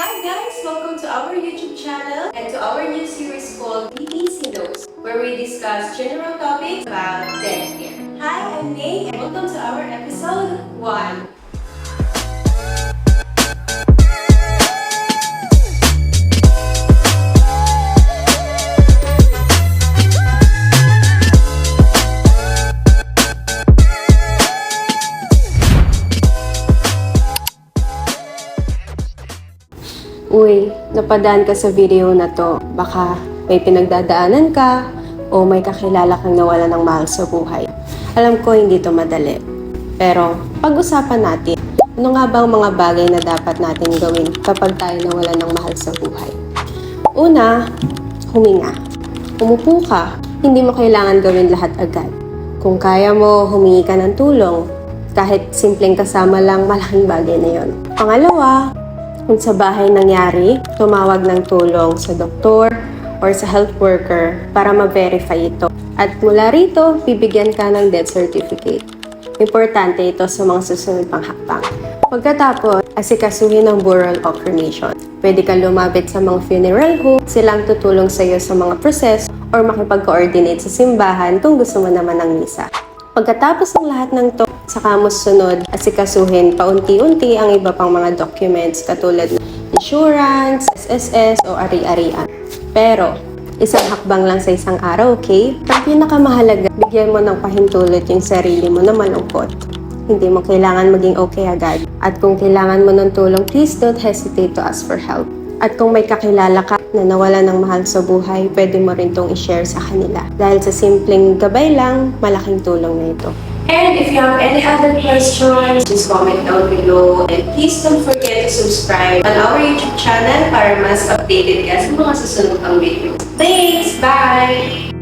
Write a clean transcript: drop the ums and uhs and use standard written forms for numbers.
Hi guys! Welcome to our YouTube channel and to our new series called BPC Knows, where we discuss general topics about dentistry. Hi, I'm May and welcome to our episode 1. Uy, napadaan ka sa video na to. Baka may pinagdadaanan ka o may kakilala kang nawala ng mahal sa buhay. Alam ko hindi to madali. Pero pag-usapan natin, ano nga bang mga bagay na dapat natin gawin kapag tayo nawala ng mahal sa buhay? Una, huminga. Umupo ka. Hindi mo kailangan gawin lahat agad. Kung kaya mo, humingi ka ng tulong. Kahit simpleng kasama lang, malaking bagay na yon. Pangalawa, kung sa bahay nangyari, tumawag ng tulong sa doktor or sa health worker para ma-verify ito. At mula rito, bibigyan ka ng death certificate. Importante ito sa mga susunod pang hakbang. Pagkatapos, asikasuhin ng Bureau of Cremation. Pwede ka lumapit sa mga funeral home, silang tutulong sa iyo sa mga process or makipag-coordinate sa simbahan kung gusto mo naman ng misa. Pagkatapos ng lahat ng to, saka mo sunod asikasuhin paunti-unti ang iba pang mga documents katulad ng insurance, SSS o ari-arian. Pero, isang hakbang lang sa isang araw, okay? Ang pinakamahalaga, bigyan mo ng pahintulot yung sarili mo na malungkot. Hindi mo kailangan maging okay agad. At kung kailangan mo ng tulong, please don't hesitate to ask for help. At kung may kakilala ka na nawala ng mahal sa buhay, pwede mo rin itong i-share sa kanila. Dahil sa simpleng gabay lang, malaking tulong na ito. And if you have any other questions, just comment down below. And please don't forget to subscribe on our YouTube channel para mas updated ka sa mga susunod pang videos. Thanks! Bye!